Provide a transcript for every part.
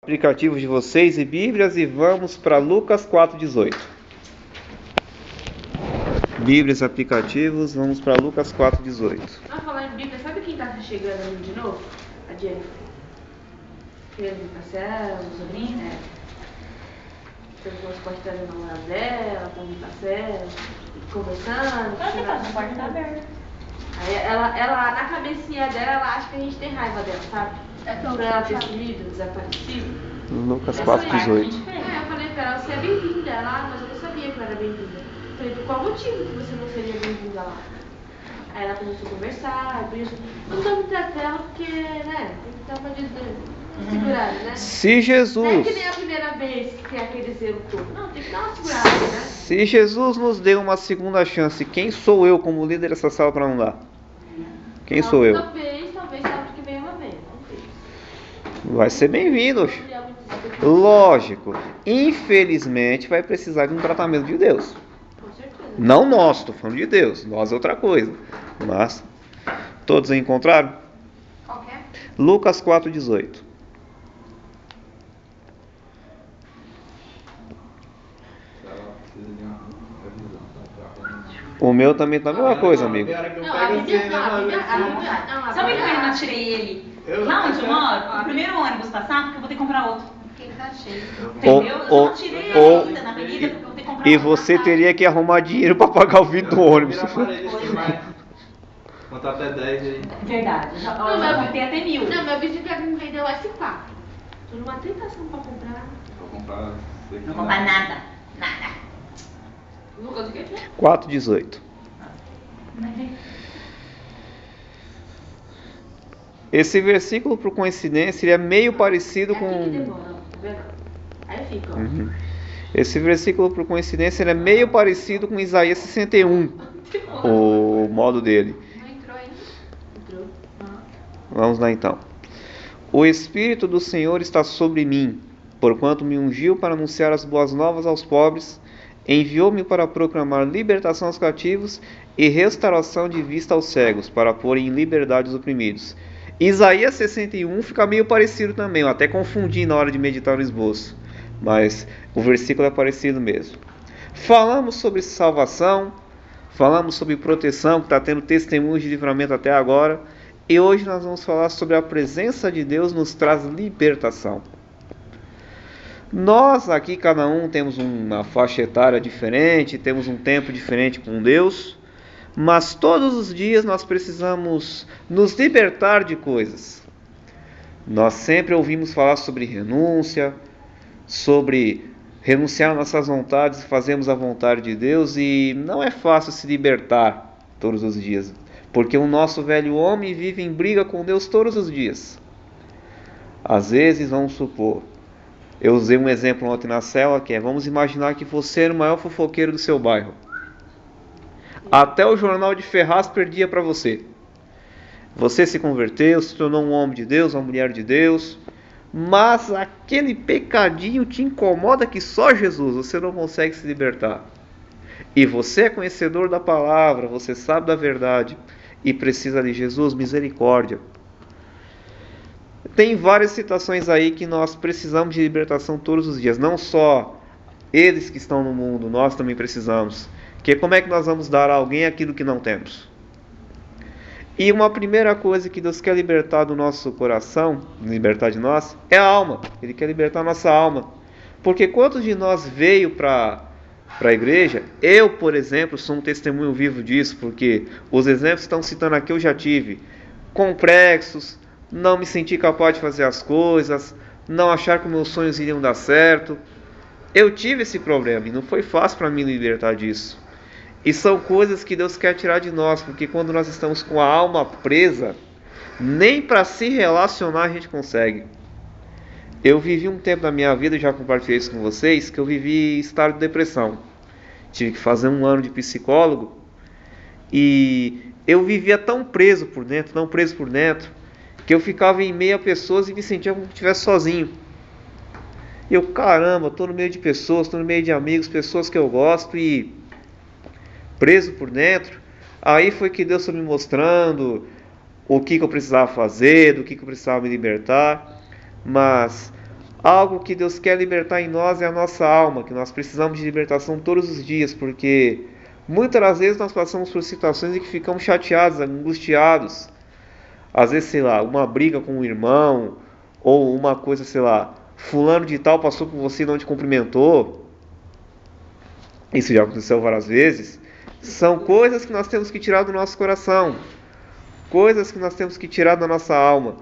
aplicativos de vocês e Bíblias e vamos para Lucas 4,18. Bíblias, aplicativos, vamos para Lucas 4,18. Vamos falar em Bíblia, sabe quem tá chegando ali de novo? A Jennifer. Pedro Cassel, o sobrinho, né? Você pode trazer a namorada dela, pra vir Cassel, conversando. A porta tá aberta. Aí ela, na cabecinha dela, ela acha que a gente tem raiva dela, sabe? Por ela ter sumido, desaparecido. Lucas 4,18. Eu falei pra ela, você é bem-vinda. Ela, mas eu não sabia que eu era bem-vinda. Eu falei, por qual motivo que você não seria bem-vinda lá? Aí ela começou a conversar, por isso, não tô muito tela porque, né, tem que dar uma segurada, né? Se Jesus... Não é que nem a primeira vez que tem aquele zelo todo. Não, tem que dar uma segurada, né? Se Jesus nos deu uma segunda chance, quem sou eu como líder dessa sala para não dar? Quem sou eu? Talvez sábado que vem ela venha. Vamos ver. Vai ser bem-vindo. Lógico. Infelizmente vai precisar de um tratamento de Deus. Com certeza. Não nós, estou falando de Deus. Nós é outra coisa. Mas, todos encontraram? Qualquer? Lucas 4,18. O meu também tá a mesma coisa, amigo. Não, a Bíblia. Sabe que eu não tirei ele? Lá onde eu moro, o primeiro ônibus passar, porque eu vou ter que comprar outro. Porque tá cheio. Entendeu? Eu só não tirei ele ainda na avenida, porque eu vou ter que comprar outro. E você teria que arrumar dinheiro para pagar o vidro do ônibus. Contar até 10 aí. Verdade. Eu já contei até 1000. Não, meu vizinho quer me vender o S4. Tô numa tentação pra comprar. Vou comprar. Não vou comprar nada. Nada. Lucas, o que é? 4,18. Esse versículo, por coincidência, ele é meio parecido com... Aí fica, ó. Esse versículo, por coincidência, ele é meio parecido com Isaías 61. O modo dele. Não entrou ainda? Entrou. Vamos lá então. O Espírito do Senhor está sobre mim, porquanto me ungiu para anunciar as boas novas aos pobres, enviou-me para proclamar libertação aos cativos e restauração de vista aos cegos, para pôr em liberdade os oprimidos. Isaías 61 fica meio parecido também, eu até confundi na hora de meditar no esboço, mas o versículo é parecido mesmo. Falamos sobre salvação, falamos sobre proteção, que está tendo testemunhos de livramento até agora, e hoje nós vamos falar sobre a presença de Deus nos traz libertação. Nós aqui, cada um, temos uma faixa etária diferente, temos um tempo diferente com Deus, mas todos os dias nós precisamos nos libertar de coisas. Nós sempre ouvimos falar sobre renúncia, sobre renunciar às nossas vontades e fazermos a vontade de Deus, e não é fácil se libertar todos os dias, porque o nosso velho homem vive em briga com Deus todos os dias. Às vezes, vamos supor, eu usei um exemplo ontem na célula, que é, vamos imaginar que você era o maior fofoqueiro do seu bairro. Até o jornal de Ferraz perdia para você. Você se converteu, se tornou um homem de Deus, uma mulher de Deus, mas aquele pecadinho te incomoda que só Jesus, você não consegue se libertar. E você é conhecedor da palavra, você sabe da verdade e precisa de Jesus, misericórdia. Tem várias situações aí que nós precisamos de libertação todos os dias. Não só eles que estão no mundo, nós também precisamos. Porque como é que nós vamos dar a alguém aquilo que não temos? E uma primeira coisa que Deus quer libertar do nosso coração, libertar de nós, é a alma. Ele quer libertar a nossa alma. Porque quantos de nós veio para a igreja? Eu, por exemplo, sou um testemunho vivo disso, porque os exemplos que estão citando aqui eu já tive. Complexos, não me senti capaz de fazer as coisas, não achar que meus sonhos iriam dar certo. Eu tive esse problema e não foi fácil para mim libertar disso. E são coisas que Deus quer tirar de nós, porque quando nós estamos com a alma presa, nem para se relacionar a gente consegue. Eu vivi um tempo da minha vida, já compartilhei isso com vocês, que eu vivi estado de depressão. Tive que fazer 1 ano de psicólogo e eu vivia tão preso por dentro, que eu ficava em meio a pessoas e me sentia como se estivesse sozinho. E eu, caramba, estou no meio de pessoas, estou no meio de amigos, pessoas que eu gosto e preso por dentro. Aí foi que Deus foi me mostrando o que eu precisava fazer, do que eu precisava me libertar. Mas Algo que Deus quer libertar em nós é a nossa alma, que nós precisamos de libertação todos os dias, porque muitas das vezes nós passamos por situações em que ficamos chateados, angustiados. Às vezes, sei lá, uma briga com um irmão, ou uma coisa, sei lá, fulano de tal passou por você e não te cumprimentou. Isso já aconteceu várias vezes. São coisas que nós temos que tirar do nosso coração. Coisas que nós temos que tirar da nossa alma.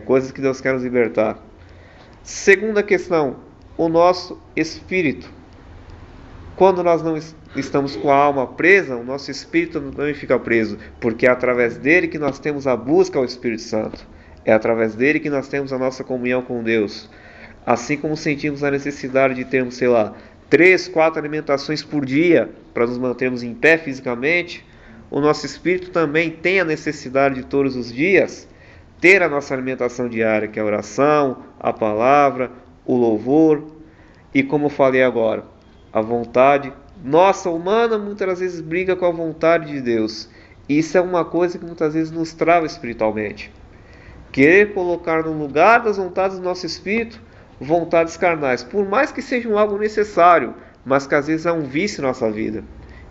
Coisas que Deus quer nos libertar. Segunda questão, o nosso espírito. Quando nós não estamos com a alma presa, o nosso espírito também fica preso, porque é através dele que nós temos a busca ao Espírito Santo. É através dele que nós temos a nossa comunhão com Deus. Assim como sentimos a necessidade de termos, sei lá, 3, 4 alimentações por dia para nos mantermos em pé fisicamente, o nosso espírito também tem a necessidade de todos os dias ter a nossa alimentação diária, que é a oração, a palavra, o louvor e, como eu falei agora, a vontade nossa humana muitas vezes briga com a vontade de Deus. Isso é uma coisa que muitas vezes nos trava espiritualmente. Querer colocar no lugar das vontades do nosso espírito vontades carnais, por mais que sejam algo necessário, mas que às vezes é um vício em nossa vida.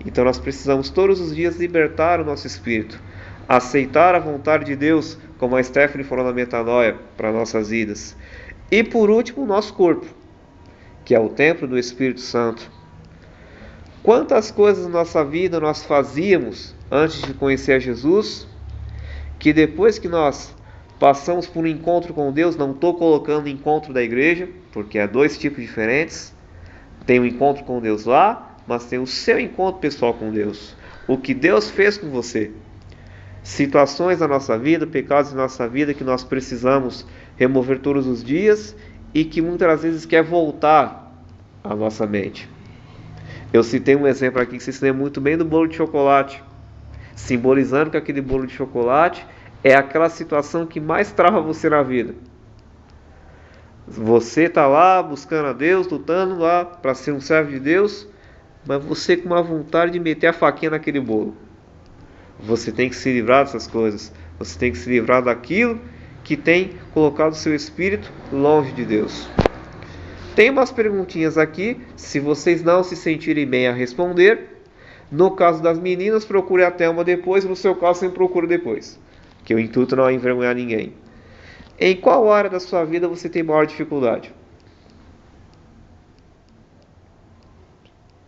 Então nós precisamos todos os dias libertar o nosso espírito, aceitar a vontade de Deus, como a Stephanie falou na metanoia, para nossas vidas. E por último, o nosso corpo, que é o templo do Espírito Santo. Quantas coisas na nossa vida nós fazíamos antes de conhecer a Jesus, que depois que nós passamos por um encontro com Deus, não estou colocando encontro da igreja, porque há 2 tipos diferentes. Tem o encontro com Deus lá, mas tem o seu encontro pessoal com Deus. O que Deus fez com você. Situações da nossa vida, pecados da nossa vida que nós precisamos remover todos os dias e que muitas vezes quer voltar à nossa mente. Eu citei um exemplo aqui que se lembra muito bem do bolo de chocolate, simbolizando que aquele bolo de chocolate é aquela situação que mais trava você na vida. Você está lá buscando a Deus, lutando lá para ser um servo de Deus, mas você com uma vontade de meter a faquinha naquele bolo. Você tem que se livrar dessas coisas. Você tem que se livrar daquilo que tem colocado o seu espírito longe de Deus. Tem umas perguntinhas aqui, se vocês não se sentirem bem a responder. No caso das meninas, procure a Thelma depois, no seu caso, sempre procure depois. Que o intuito não é envergonhar ninguém. Em qual área da sua vida você tem maior dificuldade?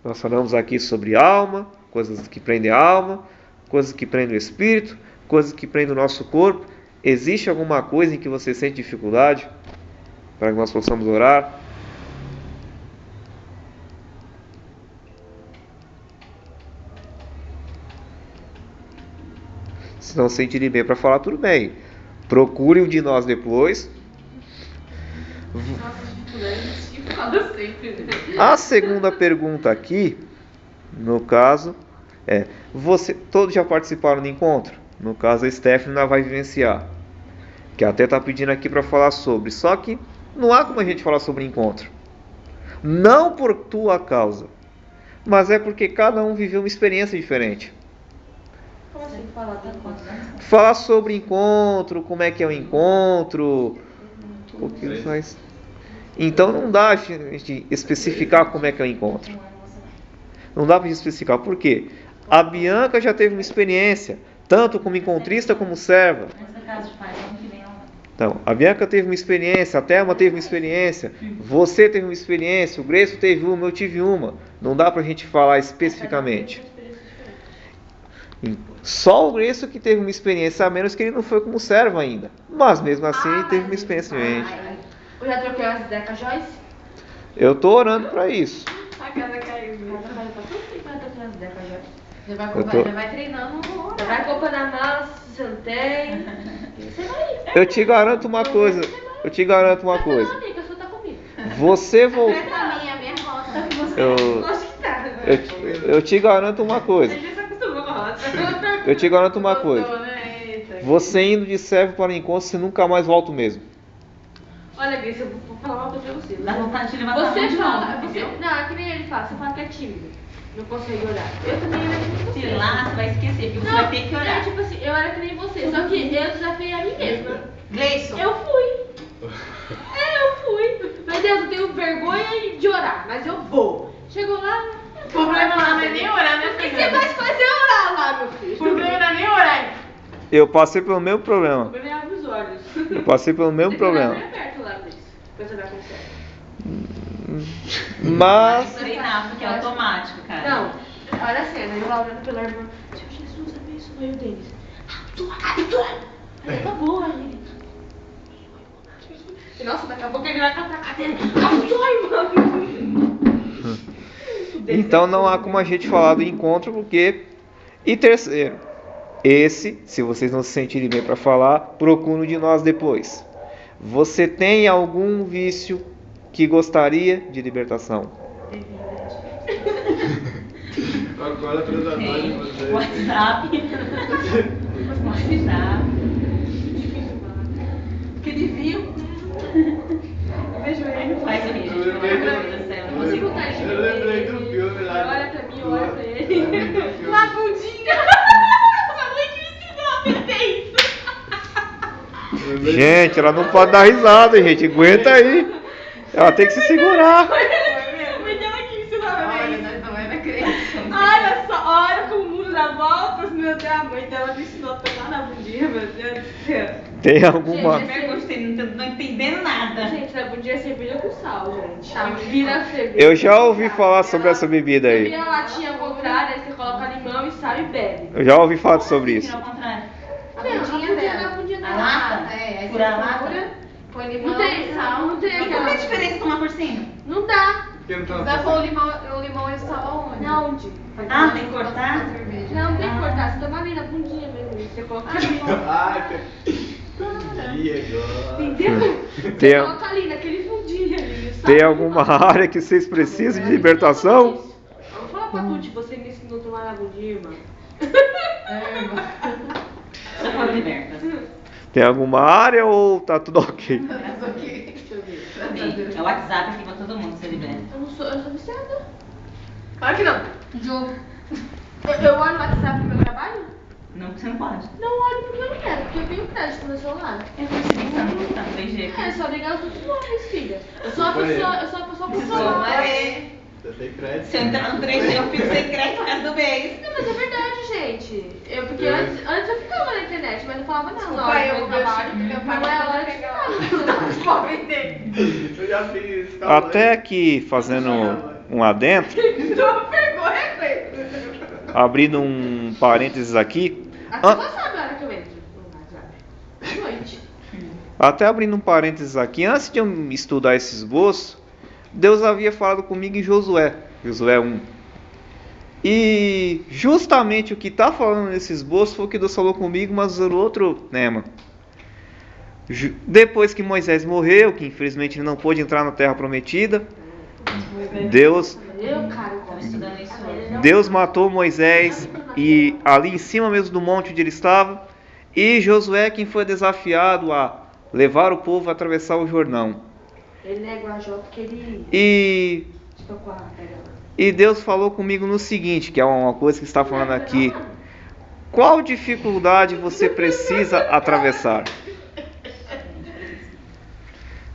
Nós falamos aqui sobre alma, coisas que prendem a alma, coisas que prendem o espírito, coisas que prendem o nosso corpo. Existe alguma coisa em que você sente dificuldade? Para que nós possamos orar? Se não sentirem bem para falar, tudo bem. Procure um de nós depois. A segunda pergunta aqui, no caso, todos já participaram do encontro? No caso, a Stephanie ainda vai vivenciar. Que até está pedindo aqui para falar sobre. Só que não há como a gente falar sobre encontro. Não por tua causa, mas é porque cada um viveu uma experiência diferente. Falar sobre encontro, como é que é o encontro, o que faz. Então não dá a gente especificar como é que é o encontro. Não dá para especificar. Por quê? A Bianca já teve uma experiência, tanto como encontrista como serva. Então, a Bianca teve uma experiência, a Thelma teve uma experiência, você teve uma experiência, o Gleison teve uma, eu tive uma. Não dá para a gente falar especificamente. Só o Gleison que teve uma experiência a menos, que ele não foi como servo ainda. Mas mesmo assim ele teve uma experiência diferente. Eu já troquei as ideias com a Joyce? Eu estou orando para isso. A casa caiu. Já vai treinando. Já vai comprando a mala, se você não tem. Você vai. Eu te garanto uma coisa. Eu te garanto uma coisa. Você voltou. Eu te garanto uma coisa. Eu te garanto uma coisa. Você indo de servo para o encontro, você nunca mais volta mesmo. Olha, Grace, eu vou falar uma coisa pra você. Dá vontade de levantar você a mão de fala, novo, você, entendeu? não, é que nem ele fala. Você fala que é tímido. Não consegue orar. Eu também era que nem você. Se lá, você vai esquecer, porque você vai ter que orar. Tipo assim, eu era que nem você. Só que eu desafiei a mim mesma. Gleison. Eu fui. Eu fui. Meu Deus, eu tenho vergonha de orar, mas eu vou. Chegou lá... O problema lá não é nem orar, né, O que filha? você mais faz é orar lá, meu filho? O problema não é nem orar. Eu passei pelo mesmo problema. O problema é abrir os olhos. Eu passei pelo mesmo problema. Você fica perto lá, Luiz. Depois você vai com certo. Mas... Treinar, porque é automático, cara. Não, olha a cena, eu lá olhando pela irmã. Senhor Jesus, abençoe o Denis. Abençoe! Acabou, aí. Nossa, daqui a pouco ele vai catar a cadeira. Abençoe, mano! Então não há como a gente falar do encontro, porque... E terceiro, esse, se vocês não se sentirem bem para falar, procure de nós depois. Você tem algum vício que gostaria de libertação? Agora toda noite você. WhatsApp. Que ele viu. Eu vejo ele. Faz o vídeo. Eu lembrei Meu Deus do céu, não Eu consigo. consigo estar Eu lembrei do filme lá. Olha pra mim, olha pra ele. Eu lembrei do filme. Uma bundinha. Sua mãe que me ensinou a fazer isso. Eu lembrei do- Gente, ela não pode dar risada, gente. Aguenta aí. Ela tem que se segurar. Foi ela que me ensinou a fazer Olha, isso. nós não é da crença. Olha só, olha como o mundo dá voltas, meu Deus. A mãe dela me ensinou a tocar na bundinha, meu Deus do céu. Tem alguma... Gente, Eu gostei, não tô entendendo nada. Gente, na bundinha é cerveja com sal, gente. Vira cerveja. Eu já ouvi falar sobre essa bebida aí. Vira a latinha ao contrário, aí você coloca limão e sal e bebe. Eu já ouvi falar sobre isso. Ao contrário. A Não, bundinha dela. a bundinha A dela. lata? É, aí Furar a você lata? fura, põe limão, Não tem, sal. não tem E qual aquela. é a diferença de tomar por cima? Não dá. Porque não tá Vai pôr o limão e o sal aonde? Na onde? Ah, tem que cortar? Na cerveja. Não, tem que cortar. Você toma ali na bundinha mesmo. Você coloca ali. Ah, entendi agora. Entendeu? Tem- Você coloca ali, naquele fundinho ali. Tem alguma área que vocês precisam de libertação? Vamos falar pra Tuti, você me ensinou a tomar na bundinha, irmã. Só fala liberta. Tem alguma área ou tá tudo ok? Mas ok. Deixa eu ver. Sim, é o WhatsApp aqui pra todo mundo ser liberta. Eu sou viciada. Claro que não. Jogo. Eu olho o WhatsApp no meu trabalho? Não, você não pode. Não olho porque eu não quero, porque eu tenho crédito no meu celular. Eu percebi que você não tá 3G É, aqui. só ligar os outros móveis, filha. Eu sou uma pessoa com Sou celular. Maré. Você tem crédito? Se eu entrar no 3G, eu fico sem crédito o resto do mês. Não, mas é verdade, gente. Porque É. antes eu ficava na internet, mas não falava não. Desculpa, Na hora eu do vou meu trabalho, ver meu pai não é vai hora de pegar ficar. os móveis dele. Eu já fiz. calma aí. Até aqui, fazendo um adentro, Tô vergonha, velho. abrindo um parênteses aqui. A tua sabe a hora que eu entro no WhatsApp. À noite. Até abrindo um parênteses aqui, antes de eu estudar esse esboço, Deus havia falado comigo em Josué 1. E justamente o que está falando nesse esboço foi o que Deus falou comigo, mas usando outro tema. Depois que Moisés morreu, que infelizmente ele não pôde entrar na Terra Prometida, Deus Cara, eu Tava gosto. estudando isso hoje. Deus matou Moisés e ali em cima mesmo do monte onde ele estava, e Josué quem foi desafiado a levar o povo a atravessar o Jordão. Ele nega o AJ porque ele E tocou a pega lá. Deus falou comigo no seguinte, que é uma coisa que está falando aqui. Qual dificuldade você precisa atravessar?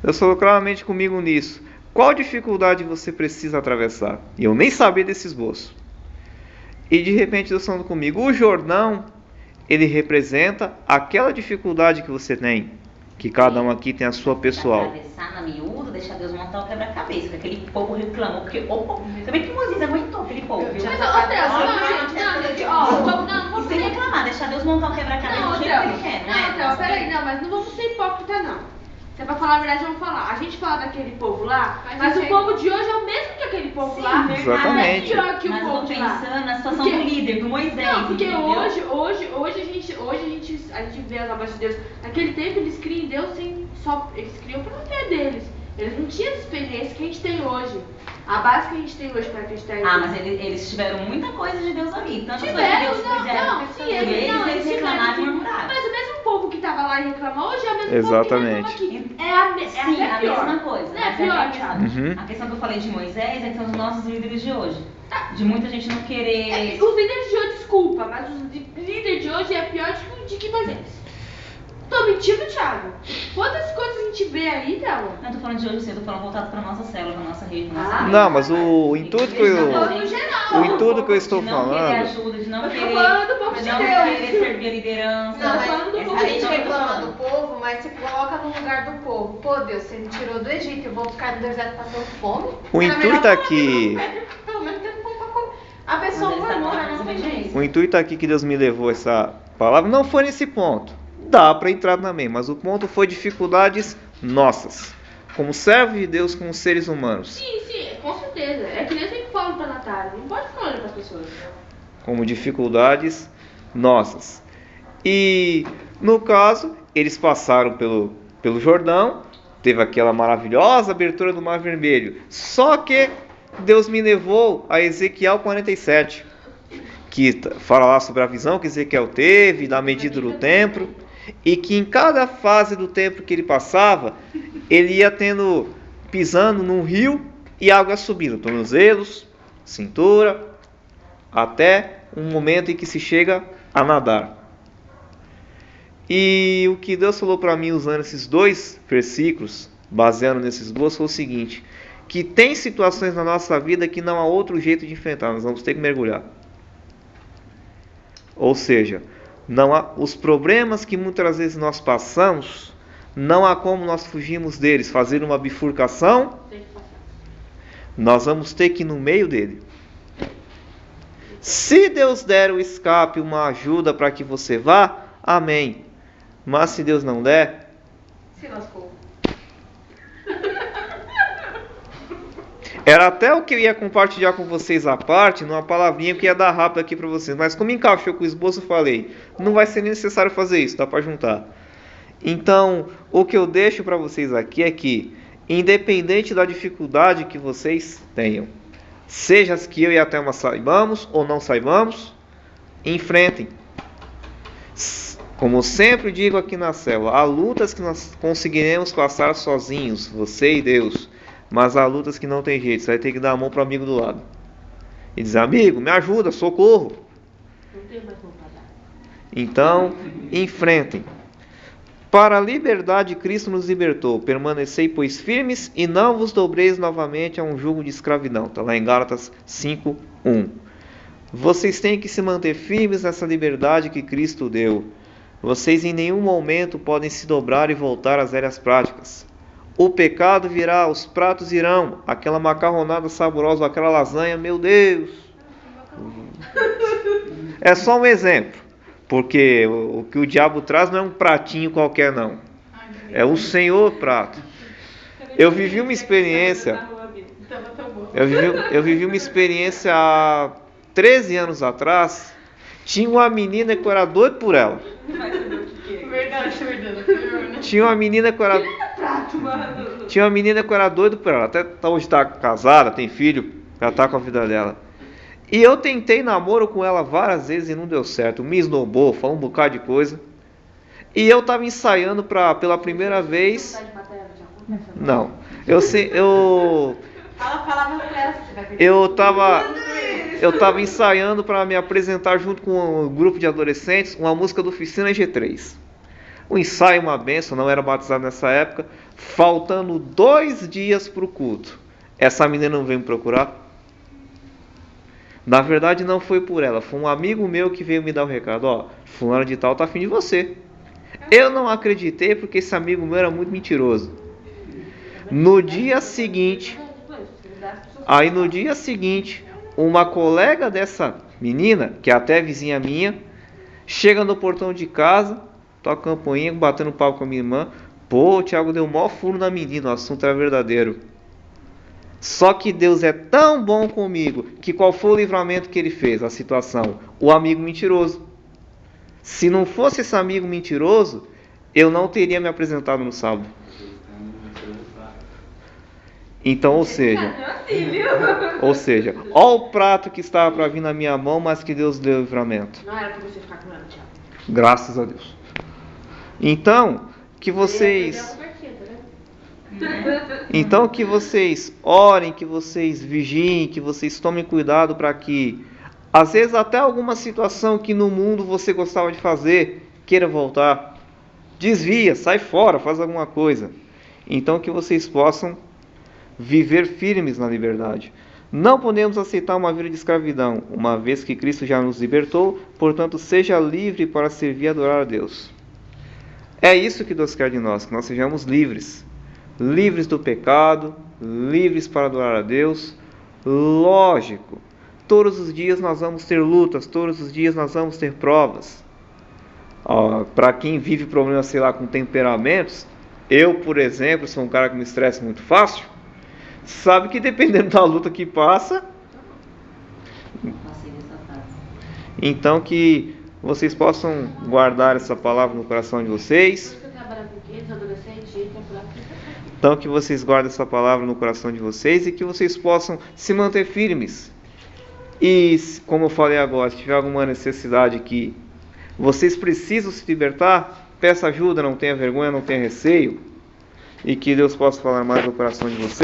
Deus falou claramente comigo nisso. Qual dificuldade você precisa atravessar? E eu nem sabia desse esboço. E de repente Deus falando comigo, o Jordão, ele representa aquela dificuldade que você tem. Que cada um aqui tem a sua pessoal. Atravessar na miúda, deixar Deus montar o quebra-cabeça. Que aquele povo reclamou, porque você vê que Moisés aguentou aquele povo, viu? Mas, ô, Deus, não, gente, não, E vamos sem reclamar, deixar Deus montar o quebra-cabeça Não, do jeito que ele quer, Não, né? Theo, peraí, não, mas não vamos ser hipócrita, não. Se é pra falar a verdade, vamos falar. A gente fala daquele povo lá, mas o povo de hoje é o mesmo que aquele povo Sim, lá. verdade. Exatamente. Não é pior que o Mas eu povo tô de lá. pensando na situação Porque- do líder, do Moisés. Não, porque entendeu? hoje a gente vê as obras de Deus. Naquele tempo eles criam em Deus sem só. Eles criam pra ter deles. Eles não tinham essa experiência que a gente tem hoje. A base que a gente tem hoje pra acreditar em Ah, Deus. mas eles tiveram muita coisa de Deus ali. Tantas coisas que Tiveram, Deus fizeram. não, sim, por eles tiveram, reclamaram e sim. murmuraram. Mas o mesmo povo que tava lá e reclamou hoje é o mesmo Exatamente. povo que reclama aqui. É Sim, até a pior. mesma coisa. Não é Mas pior, a Thiago? questão, Uhum. a questão que eu falei de Moisés é que são os nossos líderes de hoje. De muita gente não querer. Os líderes de hoje, desculpa, mas os líderes de hoje é pior de que Moisés. Tô mentindo, Thiago? Quantas coisas a gente vê aí, Thelma? Não tô falando de hoje, eu tô falando voltado pra nossa célula, pra nossa rede, nossa Ah. rede. Não, mas o intuito que eu, No geral. o intuito que eu estou De não querer falando, ajuda, de não Eu tô querer, falando do povo de não Deus. querer servir a liderança. Não, mas falando do essa povo a de gente Deus. reclama do povo, mas se coloca no lugar do povo. Pô, Deus, você me tirou do Egito, eu vou ficar no deserto passando fome? O Era intuito melhor aqui- pelo menos ter um pão pra comer. A pessoa Mas essa murmura, palavra não tem também jeito. o intuito aqui que Deus me levou essa palavra não foi nesse ponto. Dá para entrar também, mas o ponto foi dificuldades nossas, como servos de Deus, como seres humanos, Sim, com certeza. É que nem eu sempre falo pra Natália, não pode ficar olhando pras pessoas. como dificuldades nossas. E no caso, eles passaram pelo Jordão, teve aquela maravilhosa abertura do Mar Vermelho. Só que Deus me levou a Ezequiel 47, que fala lá sobre a visão que Ezequiel teve, da medida do templo, e que em cada fase do templo que ele passava, ele ia pisando num rio e água subindo, tornozelos, cintura, até um momento em que se chega a nadar. E o que Deus falou para mim usando esses dois versículos, baseando nesses dois, foi o seguinte: que tem situações na nossa vida que não há outro jeito de enfrentar, nós vamos ter que mergulhar. Ou seja, não há, os problemas que muitas vezes nós passamos, não há como nós fugirmos deles, fazer uma bifurcação, Tem que passar. nós vamos ter que ir no meio dele. Se Deus der o escape, uma ajuda para que você vá, amém. Mas se Deus não der, Se lascou. era até o que eu ia compartilhar com vocês à parte, numa palavrinha que ia dar rápido aqui para vocês. Mas como encaixou com o esboço, eu falei, não vai ser necessário fazer isso, dá para juntar. Então, o que eu deixo para vocês aqui é que, independente da dificuldade que vocês tenham, seja as que eu e a Thelma saibamos ou não saibamos, enfrentem. Como eu sempre digo aqui na célula, há lutas que nós conseguiremos passar sozinhos, você e Deus. Mas há lutas que não tem jeito, você vai ter que dar a mão para o amigo do lado. E dizer, amigo, me ajuda, socorro. Não tenho mais mão pra dar. Então, enfrentem. Para a liberdade Cristo nos libertou. Permanecei, pois, firmes e não vos dobreis novamente a um jugo de escravidão. Está lá em Gálatas 5:1. Vocês têm que se manter firmes nessa liberdade que Cristo deu. Vocês em nenhum momento podem se dobrar e voltar às velhas práticas. O pecado virá, os pratos irão, aquela macarronada saborosa, aquela lasanha, meu Deus. É só um exemplo, porque o que o diabo traz não é um pratinho qualquer não. É o Senhor prato. Eu vivi uma experiência, eu vivi uma experiência há 13 anos atrás. Tinha uma menina que eu era doido por ela. Verdade. Tinha uma menina que eu era doido por ela. Até hoje está casada, tem filho, já está com a vida dela. E eu tentei namoro com ela várias vezes e não deu certo. Me esnobou, falou um bocado de coisa. E eu estava ensaiando pela primeira vez. Não. Eu estava ensaiando para me apresentar junto com um grupo de adolescentes uma música do Oficina G3. O ensaio, uma benção, não era batizado nessa época. Faltando 2 dias para o culto. Essa menina não veio me procurar. Na verdade não foi por ela, foi um amigo meu que veio me dar o recado. Ó, fulano de tal tá afim de você. Eu não acreditei porque esse amigo meu era muito mentiroso. No dia seguinte, uma colega dessa menina, que é até vizinha minha, chega no portão de casa, toca a campainha, batendo papo com a minha irmã. Pô, o Thiago deu o maior furo na menina, o assunto é verdadeiro. Só que Deus é tão bom comigo, que qual foi o livramento que ele fez? A situação, o amigo mentiroso. Se não fosse esse amigo mentiroso, eu não teria me apresentado no sábado. Então, ou seja, ó o prato que estava para vir na minha mão, mas que Deus deu o livramento. Não era pra você ficar com ela, Thiago. Graças a Deus. Então, que vocês orem, que vocês vigiem, que vocês tomem cuidado para que, às vezes até alguma situação que no mundo você gostava de fazer, queira voltar. desvia, sai fora, faz alguma coisa. Então que vocês possam viver firmes na liberdade. Não podemos aceitar uma vida de escravidão, uma vez que Cristo já nos libertou, portanto seja livre para servir e adorar a Deus. É isso que Deus quer de nós, que nós sejamos livres. Livres do pecado, livres para adorar a Deus. Lógico, todos os dias nós vamos ter lutas, todos os dias nós vamos ter provas. Para quem vive problemas, sei lá, com temperamentos, eu, por exemplo, sou um cara que me estressa muito fácil, sabe que dependendo da luta que passa, então que vocês possam guardar essa palavra no coração de vocês. Então que vocês guardem essa palavra no coração de vocês e que vocês possam se manter firmes. E, como eu falei agora, se tiver alguma necessidade que vocês precisam se libertar, peça ajuda, não tenha vergonha, não tenha receio. E que Deus possa falar mais no coração de vocês.